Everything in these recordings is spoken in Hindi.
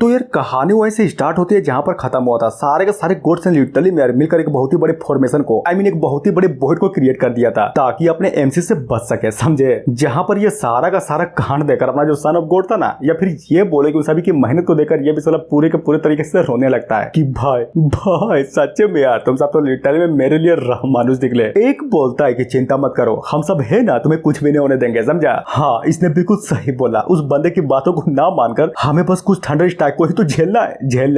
तो यार कहानी वहीं से स्टार्ट होती है जहाँ पर खत्म हुआ था। सारे के सारे गोड्स ने लिटरली में मिलकर एक बहुत ही बड़े फॉर्मेशन को एक बहुत ही बड़े बोर्ड को क्रिएट कर दिया था ताकि अपने एमसी से बच सके, समझे। जहाँ पर ये सारा का सारा कांड देकर अपना जो सन ऑफ गॉड था ना, या फिर ये बोले कि सभी की मेहनत को देकर ये भी साला पूरे के पूरे तरीके से रोने लगता है कि भाई भाई सच्चे में यार तुम सब तो लिटरली में मेरे लिए मानुष निकले। एक बोलता है कि चिंता मत करो, हम सब है ना, तुम्हें कुछ भी नहीं होने देंगे, समझा। हाँ, इसने बिल्कुल सही बोला। उस बंदे की बातों को ना मानकर हमें बस कुछ थंडर स्ट्राइक को ही तो झेलना है। झेल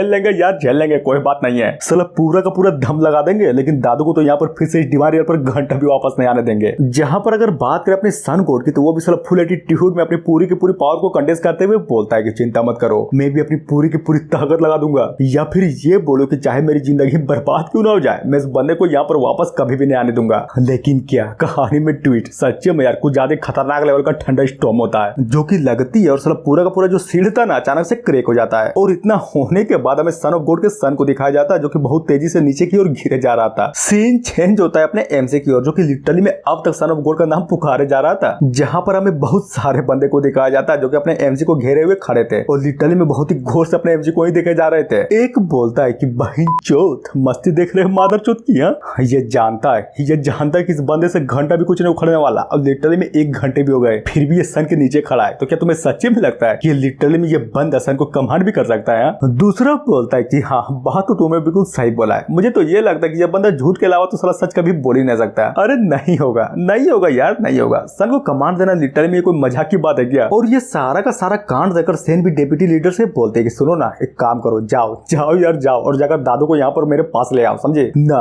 लेंगे यार, झेल लेंगे, कोई बात नहीं है। साला पूरा का पूरा दम लगा देंगे, लेकिन दादू को तो यहाँ पर फिर से इस डिवार पर घंटा भी वापस नहीं आने देंगे। जहाँ पर अगर बात करें अपने सन गॉड की, तो वो भी साला फुल एटीट्यूड में अपनी पूरी की पूरी पावर को कंडेंस करते हुए बोलता है कि चिंता मत करो, मैं भी अपनी पूरी की पूरी ताकत लगा दूंगा। या फिर ये बोलो कि चाहे मेरी जिंदगी बर्बाद क्यों ना हो जाए, मैं इस बंदे को यहाँ पर वापस कभी भी नहीं आने दूंगा। लेकिन क्या कहानी में ट्वीट सच्चे में यार कुछ ज्यादा खतरनाक लेवल का ठंडा स्टॉर्म होता है जो कि लगती है और साला पूरा का पूरा जो सीढ़ था ना अचानक से क्रैक हो जाता है। और इतना होने के बाद हमें सन ऑफ गॉड के सन को दिखाया जाता है जो कि बहुत तेजी से नीचे की ओर गिरे जा रहा था। सीन चेंज होता है अपने एमसी की ओर, जो कि लिटरली में अब तक सन ऑफ गॉड का नाम पुकारे जा रहा था। जहां पर हमें बहुत सारे बंदे को दिखाया जाता है जो कि अपने एमसी को घेरे हुए खड़े थे और लिटरली में बहुत ही घोर से अपने एमसी को ही देखे जा रहे थे। एक बोलता है कि बहन चोत मस्ती देख रहे हो मादर चोत की। ये जानता है कि इस बंदे से घंटा भी कुछ नहीं उखड़ने वाला, और लिटरली में 1 घंटे भी हो गए फिर भी ये सन के नीचे खड़ा है। तो क्या तुम्हें सच्चे में लगता है कि लिटरली में ये बंदा सन को कमांड भी कर सकता है? दूसरा बोलता है कि हाँ, बात तो तुम्हें बिल्कुल सही बोला है। मुझे तो ये लगता है कि ये बंदा झूठ के अलावा तो साला सच कभी बोल ही नहीं सकता। अरे नहीं होगा यार, नहीं होगा। सन को कमांड देना लिटरली में कोई मजाक की बात है क्या? और ये सारा का सारा कांड देकर सेन भी डेप्यूटी लीडर से बोलते हैं कि सुनो ना, एक काम करो, जाओ यार जाओ और जाकर दादू को यहाँ पर मेरे पास ले आओ, समझे ना।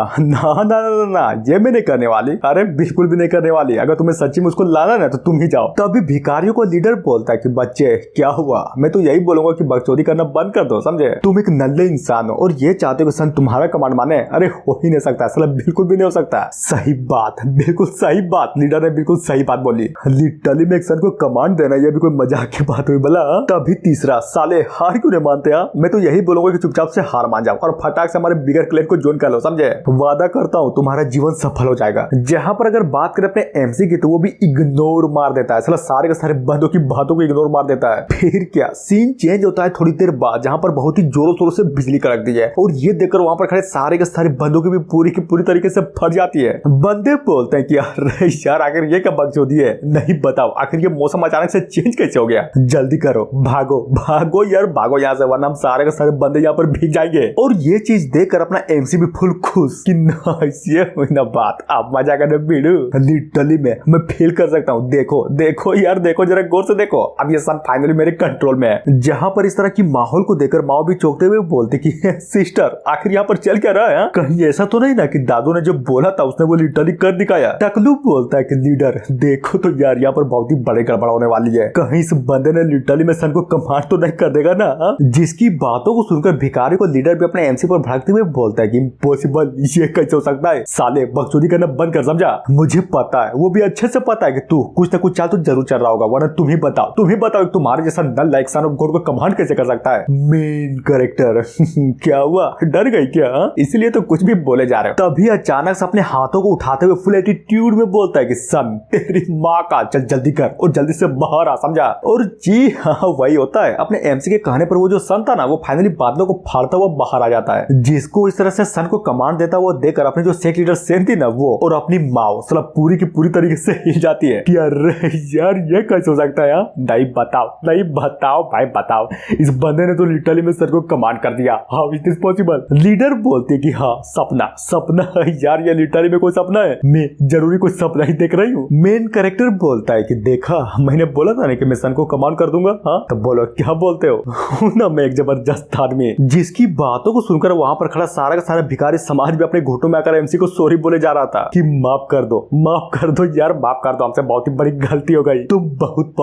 ये मैं नहीं करने वाली। अरे बिल्कुल भी नहीं करने वाली। अगर तुम्हें सच्ची में उसको लाना ना तो तुम ही जाओ। तभी भिखारियों को लीडर बोलता है कि बच्चे क्या हुआ, मैं तो यही बोलूंगा कि बकचोदी करना बंद कर दो, समझे। तुम एक नल्ले इंसान हो और ये चाहते हो कि सन तुम्हारा कमांड माने। अरे हो ही नहीं सकता, साला बिल्कुल भी नहीं हो सकता। सही बात, बिल्कुल सही बात, लीडर ने बिल्कुल सही बात बोली। लिटरली में एक सन को कमांड देना ये भी कोई मजाक की बात हुई भला? तभी तीसरा, साले हार क्यों नहीं मानते? मैं तो यही बोलूंगा कि चुपचाप से हार मान जाओ और फटाक से हमारे बिगर क्लेन को ज्वाइन कर लो, समझे। वादा करता हूँ तुम्हारा जीवन सफल हो जाएगा। जहाँ पर अगर बात करें अपने एमसी की, तो वो भी इग्नोर मार देता है। सारे के सारे बंदों की बातों को इग्नोर मार देता है। फिर क्या सीन चेंज होता है थोड़ी देर बाद, जहाँ पर बहुत ही जोरों शोरों से बिजली कड़क दी है और ये देखकर वहां पर खड़े सारे के सारे बंदों की भी पूरी की पूरी तरीके से फट जाती है। बंदे बोलते हैं कि यार आखिर ये क्या बकचोदी है, नहीं बताओ आखिर ये मौसम अचानक से चेंज कैसे हो गया? जल्दी करो, भागो यार भागो यहाँ से, वरना हम सारे के सारे बंदे यहाँ पर भीग जाएंगे। और ये चीज देखकर अपना एमसी भी फुल खुश कि नाइस, ये हुई ना बात, अब मजा करने भिड़ू। लिटरली में मैं फील कर सकता हूँ। देखो यार, देखो जरा गौर से देखो, अब ये सब फाइनली मेरे कंट्रोल में है। जहाँ पर इस तरह की माहौल को देखकर माओ भी चौंकते हुए बोलते कि सिस्टर आखिर यहाँ पर चल क्या रहा है? कहीं ऐसा तो नहीं ना कि दादू ने जो बोला था उसने वो लिटरली कर दिखाया? टकलू बोलता है कि लीडर देखो तो यार यहाँ पर बहुत ही बड़े गड़बड़ होने वाली है। कहीं इस बंदे ने लिटरली में सन को कमांड तो नहीं कर देगा ना? जिसकी बातों को सुनकर भिखारी को लीडर भी अपने एमसी पर भड़कते हुए बोलता है कि इम्पॉसिबल, ये कैसे हो सकता है? साले बकचोदी करना बंद कर, समझा। मुझे पता है, वो भी अच्छे से पता है कि तू कुछ न कुछ चाल तो जरूर चल रहा होगा, वरना तुम ही बताओ तुम्हारे जैसा नल लाइक सन ऑफ गॉड को कमांड कैसे कर सकता है? मेन कैरेक्टर क्या हुआ, डर गई क्या? इसलिए तो कुछ भी बोले जा रहे हो। तभी अचानक से अपने हाथों को उठाते हुए फुल एटीट्यूड में बोलता है कि सन तेरी माँ का, चल जल्दी कर और जल्दी से बाहर आ, समझा। और जी हाँ, वही होता है। अपने एमसी के कहने पर वो जो सन था ना, वो फाइनली बादलों को फाड़ता हुआ बाहर आ जाता है। जिसको इस तरह से सन को कमांड देता वो देखकर अपने जो सेक्ट लीडर सेन थी ना, वो और अपनी माँ साला पूरी की पूरी तरीके से हिल जाती है कि अरे यार ये कैसे हो सकता है? नहीं बताओ भाई, बताओ। इस बंदे ने तो लिटरली में सर को कमांड कर दिया। How is this possible? Leader बोलती है कि हाँ, सपना यार, ये लिटरली में कोई सपना है, मैं जरूरी कोई सपना ही देख रही हूँ। मेन कैरेक्टर बोलता है कि देखा, मैंने बोला था ना कि मैं सन को कमांड कर दूंगा। हाँ तो बोलो क्या बोलते हो ना, मैं एक जबरदस्त आदमी। जिसकी बातों को सुनकर वहां पर खड़ा सारा का सारा भिखारी समाज भी अपने घुटनों में आकर एमसी को सॉरी बोले जा रहा था कि माफ कर दो यार, माफ कर दो, हमसे बहुत ही बड़ी गलती हो गई। तुम बहुत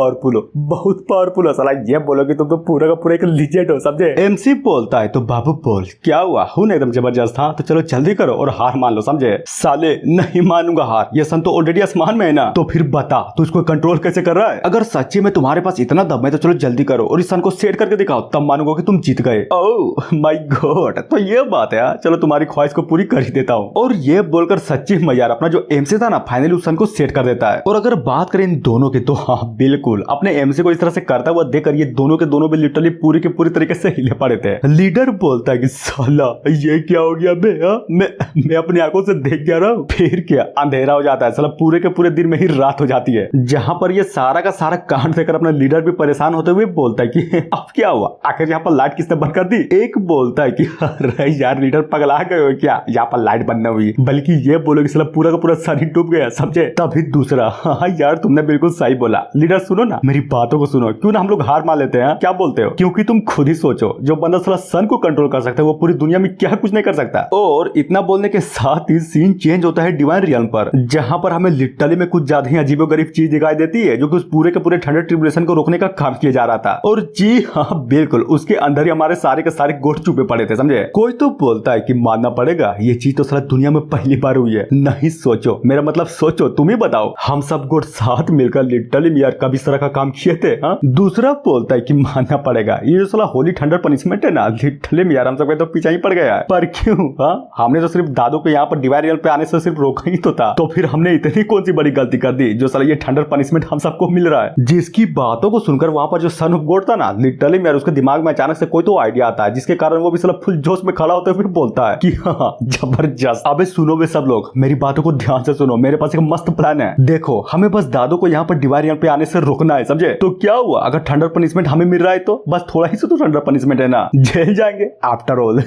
पावरफुल हो साला, ये बोलो कि तुम तो पूरा का पूरा एक लीजेंड हो, समझे। एमसी बोलता है तो बाबू बोल क्या हुआ, हूं ना एकदम जबरदस्त। हाँ तो चलो जल्दी करो और हार मान लो, समझे। साले नहीं मानूंगा हार, ये सन तो ऑलरेडी आसमान में है ना। तो फिर बता तू इसको कंट्रोल कैसे कर रहा है? अगर सच्ची में तुम्हारे पास इतना दम है तो चलो जल्दी करो और इस सन को सेट करके दिखाओ, तब मानूंगा कि तुम जीत गए। ओह माय गॉड, तो ये बात है। चलो तुम्हारी ख्वाहिश को पूरी कर ही देता हूँ। और ये बोलकर सच्ची में यार अपना जो एमसी था ना, फाइनली उस सन को सेट कर देता है। और अगर बात करें इन दोनों की, तो हाँ बिल्कुल अपने एमसी को इस तरह से करता हुआ देखकर ये दोनों के दोनों भी लिटरली पूरी के पूरी तरीके से हिले पड़े थे। लीडर बोलता है कि साला ये क्या हो गया बे, मैं अपनी आंखों से देख क्या रहा हूँ। फिर क्या अंधेरा हो जाता है, साला पूरे के पूरे दिन में ही रात हो जाती है। जहाँ पर ये सारा का सारा कांड देखकर अपना लीडर भी परेशान होते हुए बोलता है कि अब क्या हुआ, आखिर यहाँ पर लाइट किसने बंद कर दी। एक बोलता है कि अरे यार लीडर पगला गए हो क्या, यहाँ पर लाइट बंद न हुई, बल्कि ये बोलो कि साला पूरा का पूरा सन ही डूब गया, समझे। तभी दूसरा, हाँ यार तुमने बिल्कुल सही बोला। लीडर सुनो ना, मेरी बातों को सुनो, क्यों ना हम लोग हार मान लेते हैं, क्या बोलते हो। क्योंकि तुम खुद ही सोचो, जो बंदा साला सन को कंट्रोल कर सकता है वो पूरी दुनिया में क्या कुछ नहीं कर सकता। और इतना बोलने के साथ ही सीन चेंज होता है डिवाइन रियल्म पर, जहाँ पर हमें लिटरली में कुछ ज्यादा ही अजीबोगरीब चीज दिखाई देती है, जो कि उस पूरे के पूरे थंडर ट्रिब्यूलेशन को रोकने का काम किया जा रहा था। और जी हाँ बिल्कुल, उसके अंदर ही हमारे सारे के सारे गोट छुपे पड़े थे, समझे। कोई तो बोलता है कि मानना पड़ेगा ये चीज तो साला दुनिया में पहली बार हुई है। नहीं सोचो, मेरा मतलब सोचो, तुम ही बताओ, हम सब गोट साथ मिलकर लिटरली यार कभी इस तरह का काम किए थे। हाँ, दूसरा बोलता है कि मानना पड़ेगा ये जो साला होली थंडर पनिशमेंट है ना, लिटरली यार हम सब तो पीछा ही पड़ गया है। पर क्यों, हाँ हमने तो सिर्फ दादू को यहाँ पर डिवाइन रियल पे आने से सिर्फ रोका ही तो था, तो फिर हमने इतनी कौन सी बड़ी गलती कर दी जो साला ये थंडर पनिशमेंट हम सबको मिल रहा है। जिसकी बातों को सुनकर वहां पर जो सन ऑफ गॉड था ना, लिटरली यार उसके दिमाग में अचानक से कोई तो आइडिया आता है, जिसके कारण वो भी साला फुल जोश में खड़ा होते हुए बोलता है कि हाँ जबरदस्त। अबे सुनो बे सब लोग, मेरी बातों को ध्यान से सुनो, मेरे पास एक मस्त प्लान है। देखो हमें बस दादू को यहाँ पर डिवाइन रियल पे आने से रोकना है, समझे। तो क्या हुआ, अगर थंडर पनिशमेंट हमें मिल रहा है तो बस थोड़ा ही से तो थंडर पनिशमेंट है ना, जेल जाएंगे आफ्टर ऑल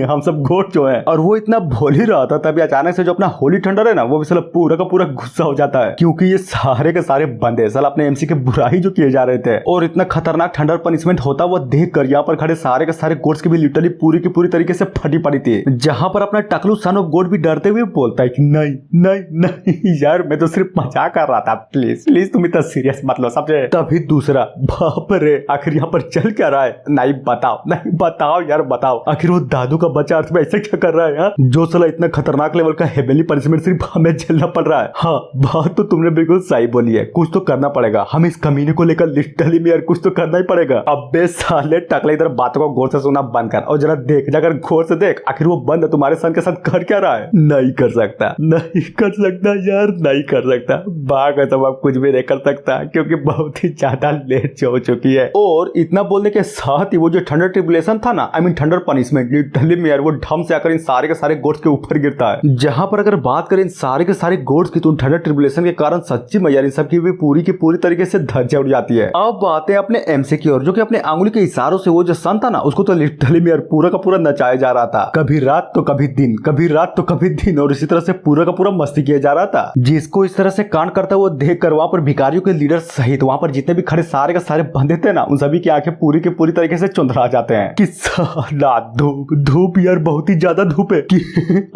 हम सब गोट जो है। और वो इतना बोल ही रहा था तभी अचानक से जो अपना होली थंडर है ना, वो भी साला पूरा का पूरा गुस्सा हो जाता है, क्योंकि ये सारे के सारे बंदे साला अपने एमसी के बुराई जो किए जा रहे थे, और इतना खतरनाक थंडर पनिशमेंट होता वो देख कर यहाँ पर खड़े सारे के सारे गोट्स की भी लिटरली पूरी की पूरी तरीके से फटी पड़ी थी। जहां पर अपना टकलू सन ऑफ गॉड भी डरते हुए बोलता है कि नहीं नहीं नहीं यार मैं तो सिर्फ मजाक कर रहा था, प्लीज प्लीज तुम इतना सीरियस मत लो, समझे। तभी दूसरा, बाप रे आखिर यहाँ पर चल क्या रहा है, नहीं बताओ नहीं बताओ यार बताओ, आखिर वो दादू का बच्चा अर्थ में ऐसे क्या कर रहा है यार, जो साला इतना खतरनाक लेवल का हेवनली पनिशमेंट सिर्फ हमें झेलना पड़ रहा है। हाँ बात तो तुमने बिल्कुल सही बोली है, कुछ तो करना पड़ेगा, हम इस कमीने को लेकर लिटरली में यार कुछ तो करना ही पड़ेगा। अबे साले टकले इधर बातों को गौर से सुनना बंद कर और जरा देख, जाकर गौर से देख, आखिर वो बंद तुम्हारे सन के साथ कर क्या रहा है। नहीं कर सकता, नहीं कर सकता यार, नहीं कर सकता, बाग है तो अब कुछ भी नहीं कर सकता, क्योंकि बहुत ही ज्यादा लेट हो चुकी है। और इतना बोलने के साथ ही वो जो थंडर ट्रिब्यूलेशन था ना, I mean thunder punishment, literally में यार वो ढम से आकर इन सारे के सारे गोट्स के ऊपर गिरता है। जहां पर अगर बात करें इन सारे के सारे गोट्स की, तो थंडर ट्रिब्यूलेशन के कारण सच्ची में यार इन सब की भी पूरी तरीके से धज्जियां उड़ जाती है। अब बात है अपने एमसी की ओर, जो कि अपने आंगुली के इशारों से वो जो सन था ना, उसको तो लिटरली में यार पूरा का पूरा नचाया जा रहा था, कभी रात तो कभी दिन, कभी रात तो कभी दिन, और इसी तरह से पूरा का पूरा मस्ती किया जा रहा था। जिसको इस तरह से कांड करता हुआ देख कर वहां पर भिखारियों के लीडर सहित वहां पर जितने भी खड़े सारे के सारे बंदे थे ना, उन सभी की आंखें पूरी की पूरी तरीके से चुंधरा जाते हैं कि साला धूप धूप यार बहुत ही ज्यादा धूप है कि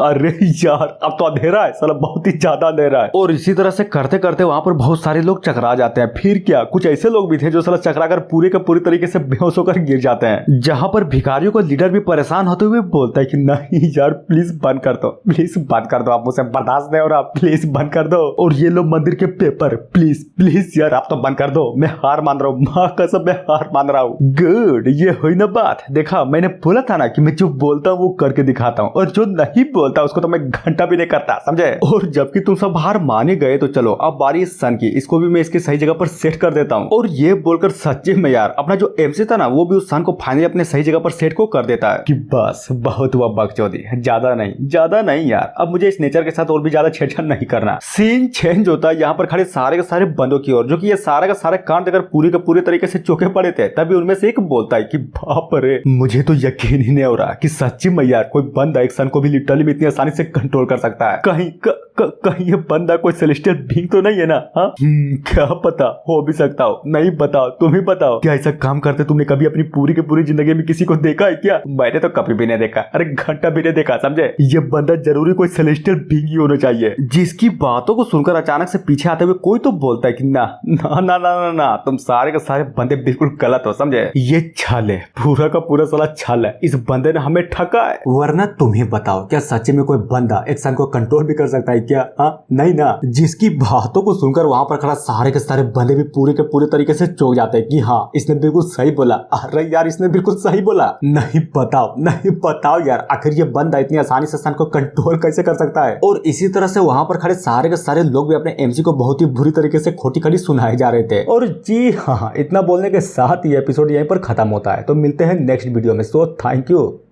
अरे यार अब तो अंधेरा है, साला बहुत ही ज्यादा अंधेरा है। और इसी तरह से करते करते वहां पर बहुत सारे लोग चकरा जाते हैं। फिर क्या, कुछ ऐसे लोग भी थे जो साला चकरा कर पूरे के पूरी तरीके से बेहोश होकर गिर जाते हैं। जहां पर भिखारियों को लीडर भी परेशान होते हुए बोलता है कि नहीं यार प्लीज बंद कर दो, प्लीज बंद कर दो, आप मुझसे बर्दाश्त नहीं हो रहा, प्लीज बंद कर दो। और ये लो मंदिर के पेपर, प्लीज प्लीज यार आप तो बंद कर दो, मैं हार मान रहा हूँ, माँ कसम मैं हार मान रहा हूँ। गुड, ये हुई ना बात, देखा मैंने बोला था ना कि मैं जो बोलता हूँ वो करके दिखाता हूँ, और जो नहीं बोलता उसको तो मैं घंटा भी नहीं करता, समझे। और जबकि तुम सब हार माने गए तो चलो अब बारी सन की, इसको भी मैं इसके सही जगह पर सेट कर देता हूँ। और ये बोलकर सच्चे में यार अपना जो एमसी था ना, वो भी उस सन को फाइनली अपने सही जगह पर सेट को कर देता है कि बस बहुत हुआ बकचोदी, ज्यादा नहीं यार, अब मुझे इस नेचर के साथ और भी ज्यादा छेड़छाड़ नहीं करना। सीन चेंज होता है यहाँ पर खड़े सारे के सारे बंदों की ओर, जो कि ये सारा का सारा कांड देकर पूरे के पूरे तरीके से चौके पड़े थे। तभी उनमें से एक बोलता है कि बाप रे, मुझे तो यकीन ही नहीं हो रहा कि सच्ची में यार कोई बंदा एक सन को भी लिटरली में इतनी आसानी से कंट्रोल कर सकता है। कहीं ये बंदा कोई सेलेस्टियल बीइंग तो नहीं है ना। हाँ क्या पता, हो भी सकता हो, नहीं बताओ, तुम ही बताओ, क्या ऐसा काम करते तुमने कभी अपनी पूरी की पूरी जिंदगी में किसी को देखा है क्या? मैंने तो कभी भी नहीं देखा, अरे घंटा भी नहीं देखा, समझे। ये बंदा जरूरी कोई सेलेस्टियल बीइंग ही होना चाहिए। जिसकी बातों को सुनकर अचानक से पीछे आते हुए कोई तो बोलता है कि ना ना ना ना ना, तुम सारे के सारे बंदे बिल्कुल गलत हो, समझे। ये छल है, पूरा का पूरा साला छल है, इस बंदे ने हमें ठगा है। वरना तुम ही बताओ, क्या सच्चे में कोई बंदा एक सन को कंट्रोल भी कर सकता है क्या? हाँ नहीं ना। जिसकी बातों को सुनकर वहां पर खड़ा सारे के सारे बंदे भी पूरे के पूरे तरीके से चौंक जाते हैं कि हाँ इसने बिल्कुल सही बोला, अरे यार इसने बिल्कुल सही बोला। नहीं बताओ यार, आखिर ये बंदा इतनी आसानी से सन को कंट्रोल कैसे कर सकता है। और इसी तरह से वहां पर खड़े सारे के सारे लोग भी अपने एमसी को बहुत ही बुरी तरीके से खोटी खड़ी सुनाए जा रहे थे। और जी हाँ, इतना बोलने के साथ ही एपिसोड यहीं पर खत्म होता है। तो मिलते हैं नेक्स्ट वीडियो में। So thank you.